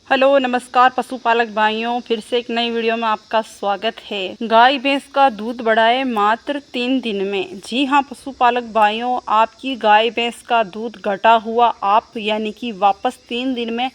Hello नमस्कार पशुपालक भाइयों, फिर से एक नई वीडियो में आपका स्वागत है। गाय भैंस का दूध बढ़ाए मात्र 3 दिन में। जी हाँ पशुपालक भाइयों, आपकी गाय भैंस का दूध घटा हुआ आप यानी कि वापस 3 दिन में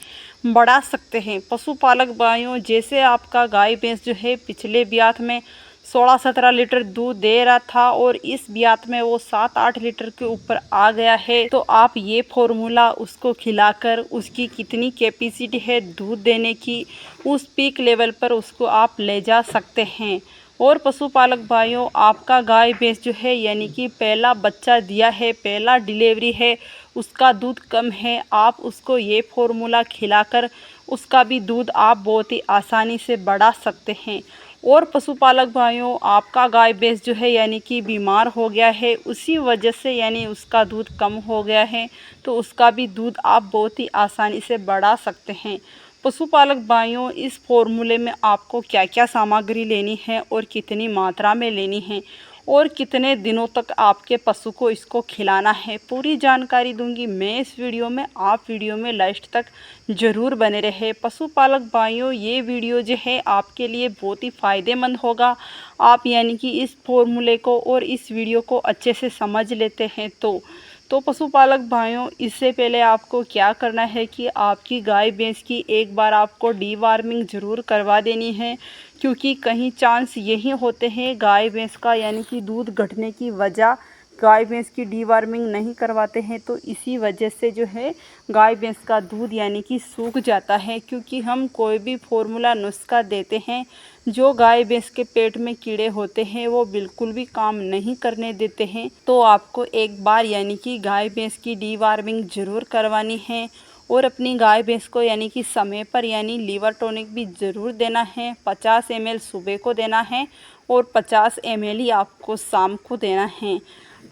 बढ़ा सकते हैं। पशुपालक भाइयों, जैसे आपका गाय भैंस जो है पिछले ब्यात में 16-17 लीटर दूध दे रहा था और इस ब्यात में वो 7-8 लीटर के ऊपर आ गया है, तो आप ये फॉर्मूला उसको खिलाकर उसकी कितनी कैपेसिटी है दूध देने की, उस पीक लेवल पर उसको आप ले जा सकते हैं। और पशुपालक भाइयों, आपका गाय भैंस जो है यानी कि पहला बच्चा दिया है, पहला डिलीवरी है, उसका दूध कम है, आप उसको ये फॉर्मूला खिलाकर उसका भी दूध आप बहुत ही आसानी से बढ़ा सकते हैं। और पशुपालक भाइयों, आपका गाय भैंस जो है यानी कि बीमार हो गया है, उसी वजह से यानी उसका दूध कम हो गया है, तो उसका भी दूध आप बहुत ही आसानी से बढ़ा सकते हैं। पशुपालक भाइयों, इस फॉर्मूले में आपको क्या क्या सामग्री लेनी है और कितनी मात्रा में लेनी है और कितने दिनों तक आपके पशु को इसको खिलाना है, पूरी जानकारी दूंगी मैं इस वीडियो में। आप वीडियो में लास्ट तक ज़रूर बने रहे। पशुपालक भाइयों, ये वीडियो जो है आपके लिए बहुत ही फ़ायदेमंद होगा। आप यानी कि इस फॉर्मूले को और इस वीडियो को अच्छे से समझ लेते हैं तो पशुपालक भाइयों, इससे पहले आपको क्या करना है कि आपकी गाय भैंस की एक बार आपको डीवार्मिंग ज़रूर करवा देनी है, क्योंकि कहीं चांस यही होते हैं गाय भैंस का यानी कि दूध घटने की वजह गाय भैंस की डीवार्मिंग नहीं करवाते हैं, तो इसी वजह से जो है गाय भैंस का दूध यानी कि सूख जाता है। क्योंकि हम कोई भी फॉर्मूला नुस्खा देते हैं, जो गाय भैंस के पेट में कीड़े होते हैं वो बिल्कुल भी काम नहीं करने देते हैं। तो आपको एक बार यानी कि गाय भैंस की डीवार्मिंग ज़रूर करवानी है और अपनी गाय भैंस को यानी कि समय पर यानी लीवर टॉनिक भी ज़रूर देना है। 50 ml सुबह को देना है और 50 ml ही आपको शाम को देना है।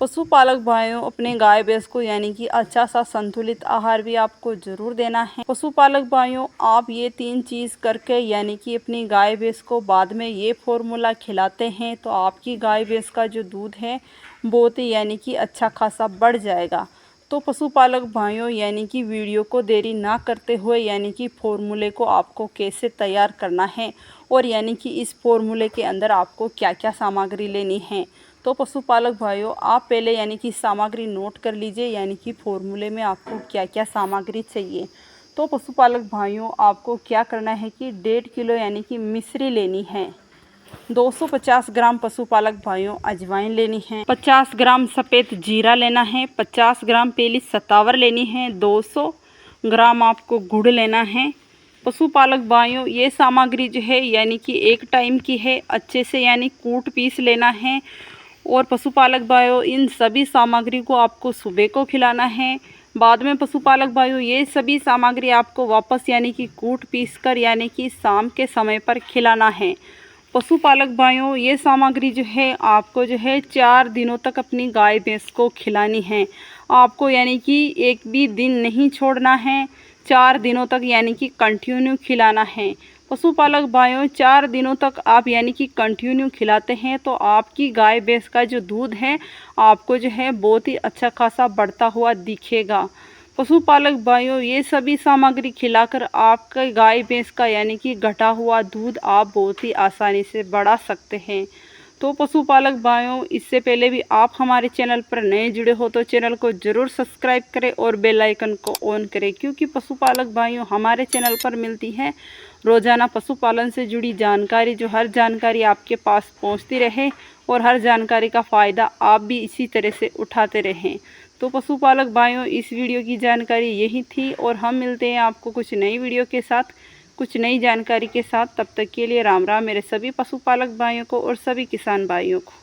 पशुपालक भाइयों, अपने गाय भैंस को यानी कि अच्छा सा संतुलित आहार भी आपको ज़रूर देना है। पशुपालक भाइयों, आप ये 3 चीज़ करके यानी कि अपनी गाय भैंस को बाद में ये फॉर्मूला खिलाते हैं, तो आपकी गाय भैंस का जो दूध है बहुत ही यानी कि अच्छा खासा बढ़ जाएगा। तो पशुपालक भाइयों, यानी कि वीडियो को देरी ना करते हुए यानी कि फॉर्मूले को आपको कैसे तैयार करना है और यानी कि इस फॉर्मूले के अंदर आपको क्या क्या सामग्री लेनी है, तो पशुपालक भाइयों आप पहले यानी कि सामग्री नोट कर लीजिए, यानी कि फॉर्मूले में आपको क्या क्या सामग्री चाहिए। तो पशुपालक भाइयों, आपको क्या करना है कि 1.5 किलो यानी कि मिश्री लेनी है, 250 ग्राम पशुपालक भाइयों अजवाइन लेनी है, 50 ग्राम सफ़ेद जीरा लेना है, 50 ग्राम पीली सतावर लेनी है, 200 ग्राम आपको गुड़ लेना है। पशुपालक भाइयों, ये सामग्री जो है यानी कि एक टाइम की है, अच्छे से यानी कूट पीस लेना है। और पशुपालक भाइयों, इन सभी सामग्री को आपको सुबह को खिलाना है। बाद में पशुपालक भाइयों, ये सभी सामग्री आपको वापस यानी कि कूट पीस कर यानी कि शाम के समय पर खिलाना है। पशुपालक भाइयों, ये सामग्री जो है आपको जो है 4 दिनों तक अपनी गाय भैंस को खिलानी है। आपको यानी कि एक भी दिन नहीं छोड़ना है, 4 दिनों तक यानी कि कंटिन्यू खिलाना है। पशुपालक भाइयों, 4 दिनों तक आप यानी कि कंटिन्यू खिलाते हैं तो आपकी गाय भैंस का जो दूध है आपको जो है बहुत ही अच्छा खासा बढ़ता हुआ दिखेगा। पशुपालक भाइयों, ये सभी सामग्री खिलाकर आपके गाय भैंस का यानी कि घटा हुआ दूध आप बहुत ही आसानी से बढ़ा सकते हैं। तो पशुपालक भाइयों, इससे पहले भी आप हमारे चैनल पर नए जुड़े हो तो चैनल को ज़रूर सब्सक्राइब करें और बेल आइकन को ऑन करें, क्योंकि पशुपालक भाइयों हमारे चैनल पर मिलती है रोज़ाना पशुपालन से जुड़ी जानकारी, जो हर जानकारी आपके पास पहुंचती रहे और हर जानकारी का फ़ायदा आप भी इसी तरह से उठाते रहें। तो पशुपालक भाइयों, इस वीडियो की जानकारी यही थी और हम मिलते हैं आपको कुछ नई वीडियो के साथ, कुछ नई जानकारी के साथ। तब तक के लिए राम राम मेरे सभी पशुपालक भाइयों को और सभी किसान भाइयों को।